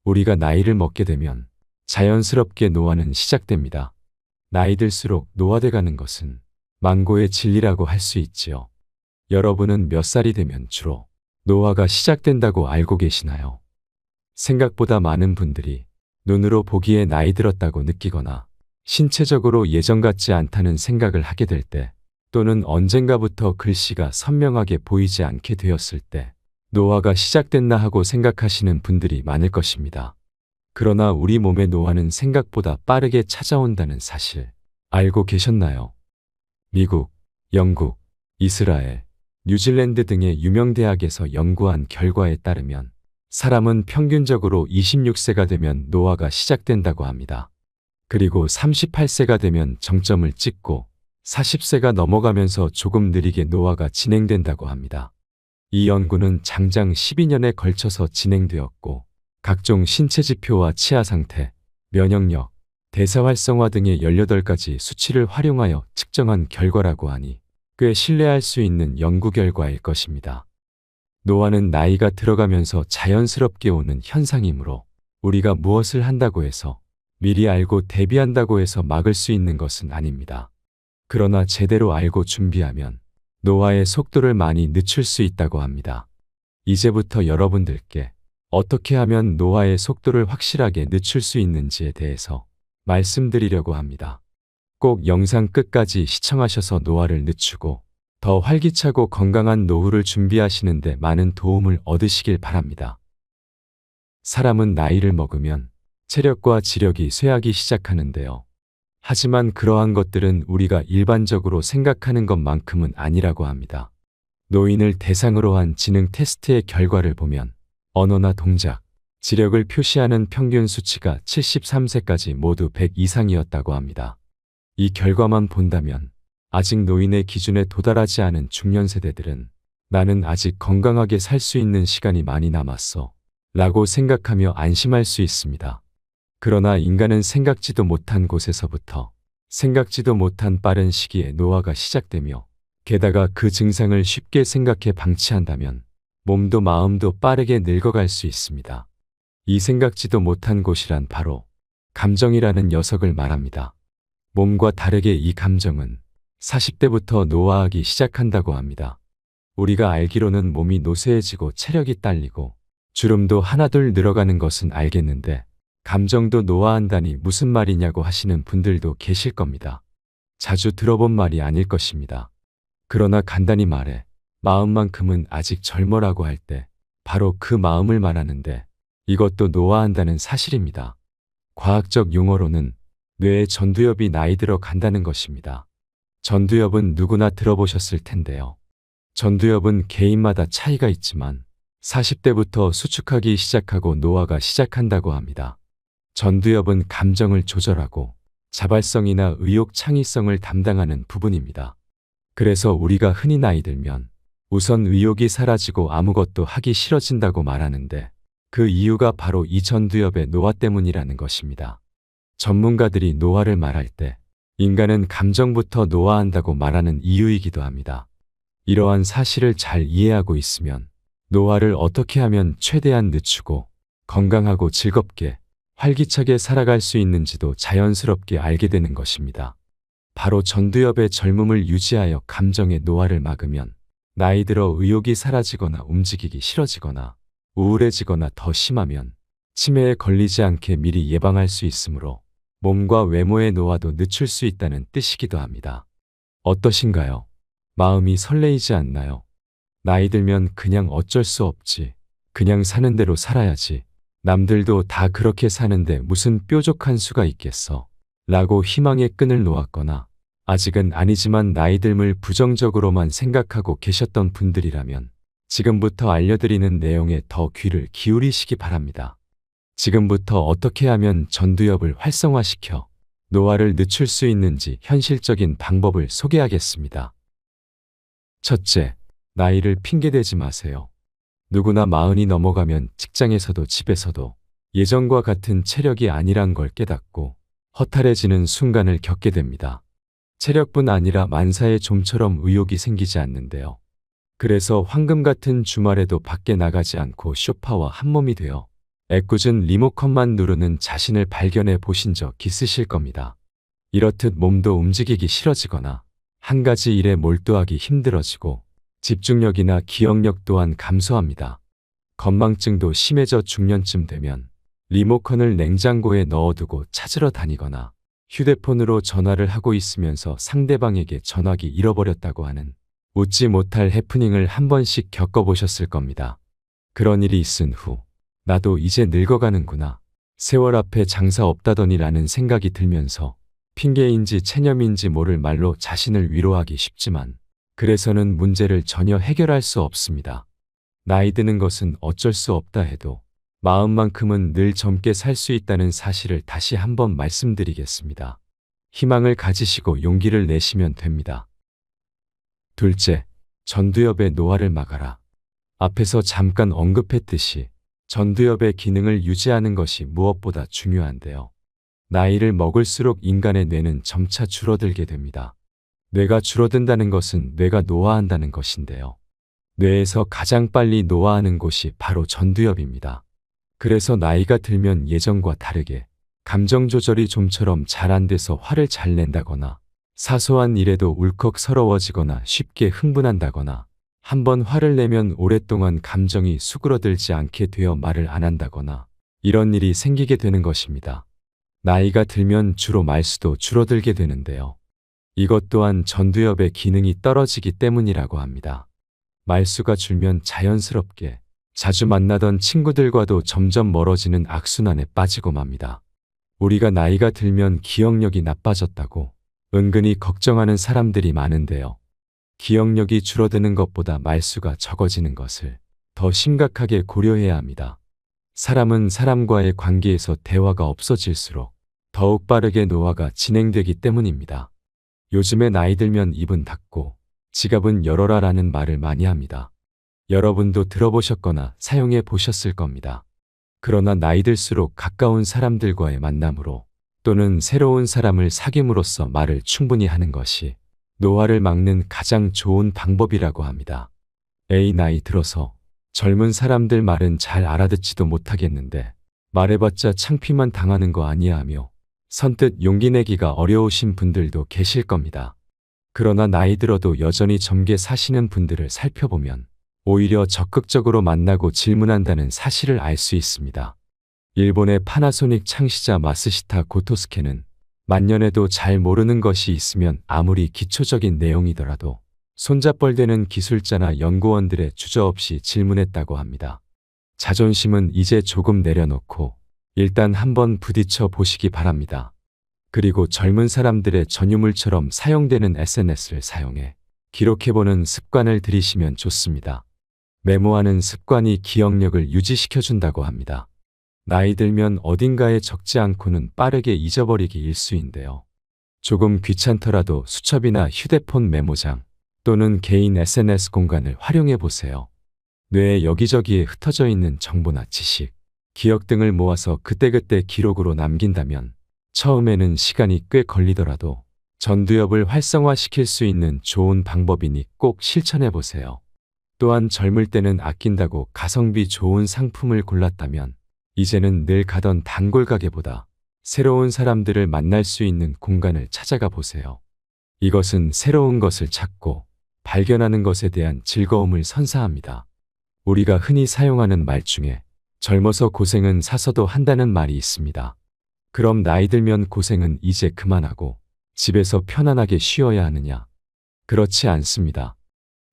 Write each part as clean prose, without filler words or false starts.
우리가 나이를 먹게 되면 자연스럽게 노화는 시작됩니다. 나이 들수록 노화돼 가는 것은 만고의 진리라고 할 수 있지요. 여러분은 몇 살이 되면 주로 노화가 시작된다고 알고 계시나요? 생각보다 많은 분들이 눈으로 보기에 나이 들었다고 느끼거나 신체적으로 예전 같지 않다는 생각을 하게 될 때, 또는 언젠가부터 글씨가 선명하게 보이지 않게 되었을 때 노화가 시작됐나 하고 생각하시는 분들이 많을 것입니다. 그러나 우리 몸의 노화는 생각보다 빠르게 찾아온다는 사실 알고 계셨나요? 미국, 영국, 이스라엘, 뉴질랜드 등의 유명 대학에서 연구한 결과에 따르면 사람은 평균적으로 26세가 되면 노화가 시작된다고 합니다. 그리고 38세가 되면 정점을 찍고 40세가 넘어가면서 조금 느리게 노화가 진행된다고 합니다. 이 연구는 장장 12년에 걸쳐서 진행되었고, 각종 신체 지표와 치아 상태, 면역력, 대사 활성화 등의 18가지 수치를 활용하여 측정한 결과라고 하니 꽤 신뢰할 수 있는 연구 결과일 것입니다. 노화는 나이가 들어가면서 자연스럽게 오는 현상이므로 우리가 무엇을 한다고 해서, 미리 알고 대비한다고 해서 막을 수 있는 것은 아닙니다. 그러나 제대로 알고 준비하면 노화의 속도를 많이 늦출 수 있다고 합니다. 이제부터 여러분들께 어떻게 하면 노화의 속도를 확실하게 늦출 수 있는지에 대해서 말씀드리려고 합니다. 꼭 영상 끝까지 시청하셔서 노화를 늦추고 더 활기차고 건강한 노후를 준비하시는 데 많은 도움을 얻으시길 바랍니다. 사람은 나이를 먹으면 체력과 지력이 쇠하기 시작하는데요. 하지만 그러한 것들은 우리가 일반적으로 생각하는 것만큼은 아니라고 합니다. 노인을 대상으로 한 지능 테스트의 결과를 보면 언어나 동작, 지력을 표시하는 평균 수치가 73세까지 모두 100 이상이었다고 합니다. 이 결과만 본다면 아직 노인의 기준에 도달하지 않은 중년 세대들은 나는 아직 건강하게 살 수 있는 시간이 많이 남았어 라고 생각하며 안심할 수 있습니다. 그러나 인간은 생각지도 못한 곳에서부터 생각지도 못한 빠른 시기에 노화가 시작되며, 게다가 그 증상을 쉽게 생각해 방치한다면 몸도 마음도 빠르게 늙어갈 수 있습니다. 이 생각지도 못한 곳이란 바로 감정이라는 녀석을 말합니다. 몸과 다르게 이 감정은 40대부터 노화하기 시작한다고 합니다. 우리가 알기로는 몸이 노쇠해지고 체력이 딸리고 주름도 하나둘 늘어가는 것은 알겠는데, 감정도 노화한다니 무슨 말이냐고 하시는 분들도 계실 겁니다. 자주 들어본 말이 아닐 것입니다. 그러나 간단히 말해 마음만큼은 아직 젊어라고 할 때 바로 그 마음을 말하는데, 이것도 노화한다는 사실입니다. 과학적 용어로는 뇌의 전두엽이 나이 들어 간다는 것입니다. 전두엽은 누구나 들어보셨을 텐데요. 전두엽은 개인마다 차이가 있지만 40대부터 수축하기 시작하고 노화가 시작한다고 합니다. 전두엽은 감정을 조절하고 자발성이나 의욕 창의성을 담당하는 부분입니다. 그래서 우리가 흔히 나이 들면 우선 의욕이 사라지고 아무것도 하기 싫어진다고 말하는데, 그 이유가 바로 이 전두엽의 노화 때문이라는 것입니다. 전문가들이 노화를 말할 때 인간은 감정부터 노화한다고 말하는 이유이기도 합니다. 이러한 사실을 잘 이해하고 있으면 노화를 어떻게 하면 최대한 늦추고 건강하고 즐겁게 활기차게 살아갈 수 있는지도 자연스럽게 알게 되는 것입니다. 바로 전두엽의 젊음을 유지하여 감정의 노화를 막으면 나이 들어 의욕이 사라지거나 움직이기 싫어지거나 우울해지거나 더 심하면 치매에 걸리지 않게 미리 예방할 수 있으므로 몸과 외모의 노화도 늦출 수 있다는 뜻이기도 합니다. 어떠신가요? 마음이 설레이지 않나요? 나이 들면 그냥 어쩔 수 없지, 그냥 사는 대로 살아야지, 남들도 다 그렇게 사는데 무슨 뾰족한 수가 있겠어 라고 희망의 끈을 놓았거나, 아직은 아니지만 나이 듦을 부정적으로만 생각하고 계셨던 분들이라면 지금부터 알려드리는 내용에 더 귀를 기울이시기 바랍니다. 지금부터 어떻게 하면 전두엽을 활성화시켜 노화를 늦출 수 있는지 현실적인 방법을 소개하겠습니다. 첫째, 나이를 핑계대지 마세요. 누구나 40이 넘어가면 직장에서도 집에서도 예전과 같은 체력이 아니란 걸 깨닫고 허탈해지는 순간을 겪게 됩니다. 체력뿐 아니라 만사에 좀처럼 의욕이 생기지 않는데요. 그래서 황금 같은 주말에도 밖에 나가지 않고 소파와 한몸이 되어 애꿎은 리모컨만 누르는 자신을 발견해 보신 적 있으실 겁니다. 이렇듯 몸도 움직이기 싫어지거나 한 가지 일에 몰두하기 힘들어지고 집중력이나 기억력 또한 감소합니다. 건망증도 심해져 중년쯤 되면 리모컨을 냉장고에 넣어두고 찾으러 다니거나 휴대폰으로 전화를 하고 있으면서 상대방에게 전화기 잃어버렸다고 하는 웃지 못할 해프닝을 한 번씩 겪어보셨을 겁니다. 그런 일이 있은 후 나도 이제 늙어가는구나. 세월 앞에 장사 없다더니라는 생각이 들면서 핑계인지 체념인지 모를 말로 자신을 위로하기 쉽지만 그래서는 문제를 전혀 해결할 수 없습니다. 나이 드는 것은 어쩔 수 없다 해도 마음만큼은 늘 젊게 살 수 있다는 사실을 다시 한번 말씀드리겠습니다. 희망을 가지시고 용기를 내시면 됩니다. 둘째, 전두엽의 노화를 막아라. 앞에서 잠깐 언급했듯이 전두엽의 기능을 유지하는 것이 무엇보다 중요한데요. 나이를 먹을수록 인간의 뇌는 점차 줄어들게 됩니다. 뇌가 줄어든다는 것은 뇌가 노화한다는 것인데요. 뇌에서 가장 빨리 노화하는 곳이 바로 전두엽입니다. 그래서 나이가 들면 예전과 다르게 감정 조절이 좀처럼 잘 안 돼서 화를 잘 낸다거나 사소한 일에도 울컥 서러워지거나 쉽게 흥분한다거나 한번 화를 내면 오랫동안 감정이 수그러들지 않게 되어 말을 안 한다거나 이런 일이 생기게 되는 것입니다. 나이가 들면 주로 말수도 줄어들게 되는데요. 이것 또한 전두엽의 기능이 떨어지기 때문이라고 합니다. 말수가 줄면 자연스럽게 자주 만나던 친구들과도 점점 멀어지는 악순환에 빠지고 맙니다. 우리가 나이가 들면 기억력이 나빠졌다고 은근히 걱정하는 사람들이 많은데요. 기억력이 줄어드는 것보다 말수가 적어지는 것을 더 심각하게 고려해야 합니다. 사람은 사람과의 관계에서 대화가 없어질수록 더욱 빠르게 노화가 진행되기 때문입니다. 요즘에 나이 들면 입은 닫고 지갑은 열어라 라는 말을 많이 합니다. 여러분도 들어보셨거나 사용해 보셨을 겁니다. 그러나 나이 들수록 가까운 사람들과의 만남으로 또는 새로운 사람을 사귐으로써 말을 충분히 하는 것이 노화를 막는 가장 좋은 방법이라고 합니다. 에이, 나이 들어서 젊은 사람들 말은 잘 알아듣지도 못하겠는데 말해봤자 창피만 당하는 거 아니야 하며 선뜻 용기 내기가 어려우신 분들도 계실 겁니다. 그러나 나이 들어도 여전히 젊게 사시는 분들을 살펴보면 오히려 적극적으로 만나고 질문한다는 사실을 알 수 있습니다. 일본의 파나소닉 창시자 마스시타 고토스케는 만년에도 잘 모르는 것이 있으면 아무리 기초적인 내용이더라도 손잡벌되는 기술자나 연구원들의 주저없이 질문했다고 합니다. 자존심은 이제 조금 내려놓고 일단 한번 부딪혀 보시기 바랍니다. 그리고 젊은 사람들의 전유물처럼 사용되는 SNS를 사용해 기록해보는 습관을 들이시면 좋습니다. 메모하는 습관이 기억력을 유지시켜준다고 합니다. 나이 들면 어딘가에 적지 않고는 빠르게 잊어버리기 일쑤인데요. 조금 귀찮더라도 수첩이나 휴대폰 메모장 또는 개인 SNS 공간을 활용해 보세요. 뇌에 여기저기에 흩어져 있는 정보나 지식, 기억 등을 모아서 그때그때 기록으로 남긴다면 처음에는 시간이 꽤 걸리더라도 전두엽을 활성화시킬 수 있는 좋은 방법이니 꼭 실천해 보세요. 또한 젊을 때는 아낀다고 가성비 좋은 상품을 골랐다면 이제는 늘 가던 단골 가게보다 새로운 사람들을 만날 수 있는 공간을 찾아가 보세요. 이것은 새로운 것을 찾고 발견하는 것에 대한 즐거움을 선사합니다. 우리가 흔히 사용하는 말 중에 젊어서 고생은 사서도 한다는 말이 있습니다. 그럼 나이 들면 고생은 이제 그만하고 집에서 편안하게 쉬어야 하느냐? 그렇지 않습니다.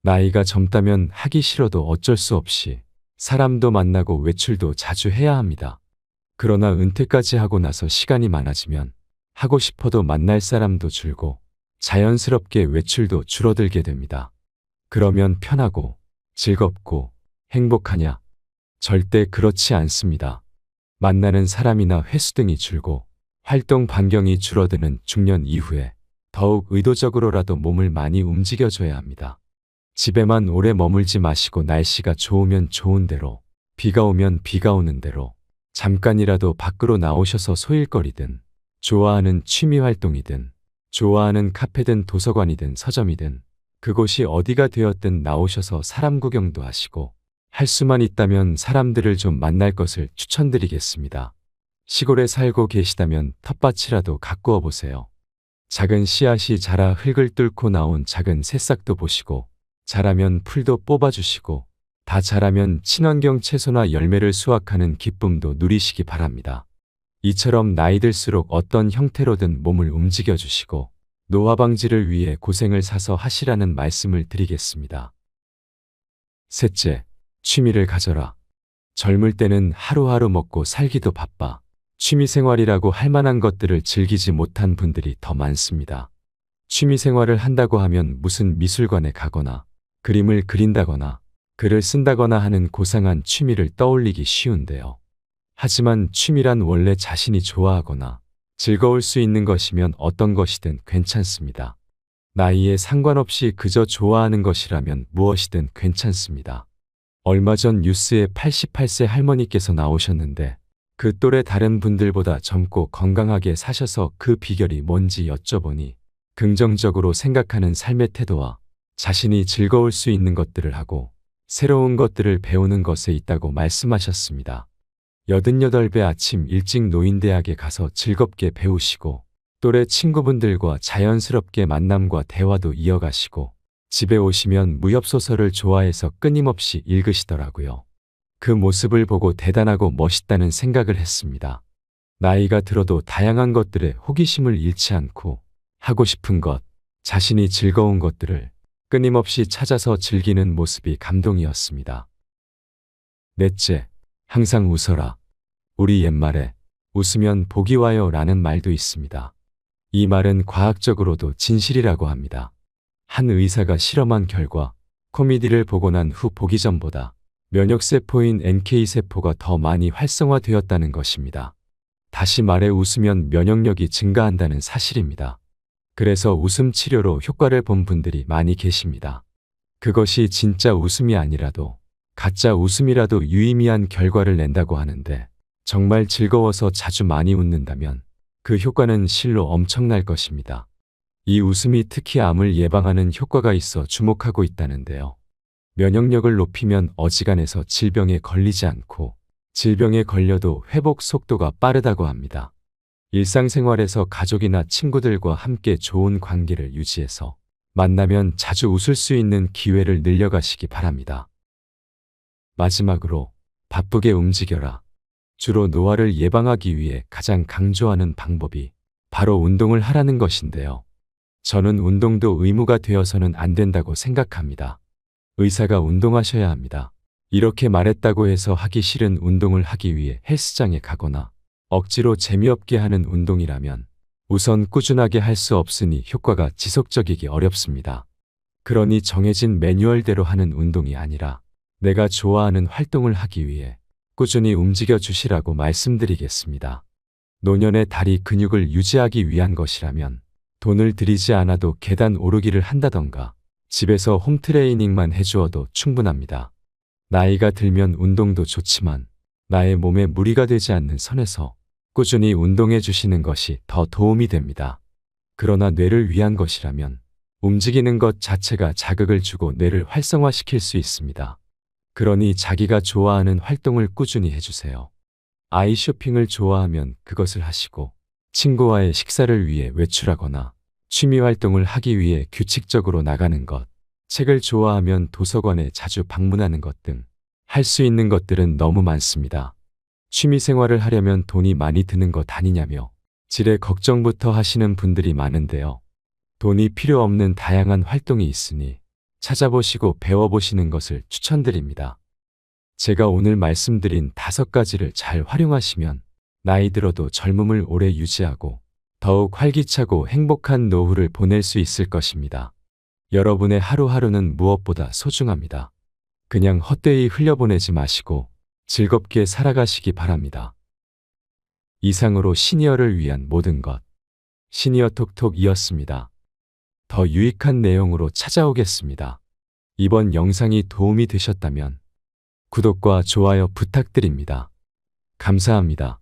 나이가 젊다면 하기 싫어도 어쩔 수 없이 사람도 만나고 외출도 자주 해야 합니다. 그러나 은퇴까지 하고 나서 시간이 많아지면 하고 싶어도 만날 사람도 줄고 자연스럽게 외출도 줄어들게 됩니다. 그러면 편하고 즐겁고 행복하냐? 절대 그렇지 않습니다. 만나는 사람이나 횟수 등이 줄고 활동 반경이 줄어드는 중년 이후에 더욱 의도적으로라도 몸을 많이 움직여줘야 합니다. 집에만 오래 머물지 마시고 날씨가 좋으면 좋은 대로, 비가 오면 비가 오는 대로 잠깐이라도 밖으로 나오셔서 소일거리든 좋아하는 취미 활동이든 좋아하는 카페든 도서관이든 서점이든 그곳이 어디가 되었든 나오셔서 사람 구경도 하시고 할 수만 있다면 사람들을 좀 만날 것을 추천드리겠습니다. 시골에 살고 계시다면 텃밭이라도 가꾸어 보세요. 작은 씨앗이 자라 흙을 뚫고 나온 작은 새싹도 보시고, 자라면 풀도 뽑아주시고, 다 자라면 친환경 채소나 열매를 수확하는 기쁨도 누리시기 바랍니다. 이처럼 나이 들수록 어떤 형태로든 몸을 움직여 주시고, 노화 방지를 위해 고생을 사서 하시라는 말씀을 드리겠습니다. 셋째, 취미를 가져라. 젊을 때는 하루하루 먹고 살기도 바빠 취미생활이라고 할 만한 것들을 즐기지 못한 분들이 더 많습니다. 취미생활을 한다고 하면 무슨 미술관에 가거나 그림을 그린다거나 글을 쓴다거나 하는 고상한 취미를 떠올리기 쉬운데요. 하지만 취미란 원래 자신이 좋아하거나 즐거울 수 있는 것이면 어떤 것이든 괜찮습니다. 나이에 상관없이 그저 좋아하는 것이라면 무엇이든 괜찮습니다. 얼마 전 뉴스에 88세 할머니께서 나오셨는데 그 또래 다른 분들보다 젊고 건강하게 사셔서 그 비결이 뭔지 여쭤보니 긍정적으로 생각하는 삶의 태도와 자신이 즐거울 수 있는 것들을 하고 새로운 것들을 배우는 것에 있다고 말씀하셨습니다. 88배 아침 일찍 노인대학에 가서 즐겁게 배우시고 또래 친구분들과 자연스럽게 만남과 대화도 이어가시고 집에 오시면 무협소설을 좋아해서 끊임없이 읽으시더라고요. 그 모습을 보고 대단하고 멋있다는 생각을 했습니다. 나이가 들어도 다양한 것들에 호기심을 잃지 않고 하고 싶은 것, 자신이 즐거운 것들을 끊임없이 찾아서 즐기는 모습이 감동이었습니다. 넷째, 항상 웃어라. 우리 옛말에 웃으면 복이 와요 라는 말도 있습니다. 이 말은 과학적으로도 진실이라고 합니다. 한 의사가 실험한 결과 코미디를 보고 난 후 보기 전보다 면역세포인 NK세포가 더 많이 활성화되었다는 것입니다. 다시 말해 웃으면 면역력이 증가한다는 사실입니다. 그래서 웃음 치료로 효과를 본 분들이 많이 계십니다. 그것이 진짜 웃음이 아니라도 가짜 웃음이라도 유의미한 결과를 낸다고 하는데 정말 즐거워서 자주 많이 웃는다면 그 효과는 실로 엄청날 것입니다. 이 웃음이 특히 암을 예방하는 효과가 있어 주목하고 있다는데요. 면역력을 높이면 어지간해서 질병에 걸리지 않고 질병에 걸려도 회복 속도가 빠르다고 합니다. 일상생활에서 가족이나 친구들과 함께 좋은 관계를 유지해서 만나면 자주 웃을 수 있는 기회를 늘려가시기 바랍니다. 마지막으로 바쁘게 움직여라. 주로 노화를 예방하기 위해 가장 강조하는 방법이 바로 운동을 하라는 것인데요. 저는 운동도 의무가 되어서는 안 된다고 생각합니다. 의사가 운동하셔야 합니다. 이렇게 말했다고 해서 하기 싫은 운동을 하기 위해 헬스장에 가거나 억지로 재미없게 하는 운동이라면 우선 꾸준하게 할 수 없으니 효과가 지속적이기 어렵습니다. 그러니 정해진 매뉴얼대로 하는 운동이 아니라 내가 좋아하는 활동을 하기 위해 꾸준히 움직여 주시라고 말씀드리겠습니다. 노년의 다리 근육을 유지하기 위한 것이라면 돈을 들이지 않아도 계단 오르기를 한다던가 집에서 홈트레이닝만 해주어도 충분합니다. 나이가 들면 운동도 좋지만 나의 몸에 무리가 되지 않는 선에서 꾸준히 운동해 주시는 것이 더 도움이 됩니다. 그러나 뇌를 위한 것이라면 움직이는 것 자체가 자극을 주고 뇌를 활성화시킬 수 있습니다. 그러니 자기가 좋아하는 활동을 꾸준히 해주세요. 아이 쇼핑을 좋아하면 그것을 하시고 친구와의 식사를 위해 외출하거나 취미 활동을 하기 위해 규칙적으로 나가는 것, 책을 좋아하면 도서관에 자주 방문하는 것 등 할 수 있는 것들은 너무 많습니다. 취미 생활을 하려면 돈이 많이 드는 것 아니냐며 지레 걱정부터 하시는 분들이 많은데요. 돈이 필요 없는 다양한 활동이 있으니 찾아보시고 배워보시는 것을 추천드립니다. 제가 오늘 말씀드린 5가지를 잘 활용하시면 나이 들어도 젊음을 오래 유지하고 더욱 활기차고 행복한 노후를 보낼 수 있을 것입니다. 여러분의 하루하루는 무엇보다 소중합니다. 그냥 헛되이 흘려보내지 마시고 즐겁게 살아가시기 바랍니다. 이상으로 시니어를 위한 모든 것 시니어 톡톡이었습니다. 더 유익한 내용으로 찾아오겠습니다. 이번 영상이 도움이 되셨다면 구독과 좋아요 부탁드립니다. 감사합니다.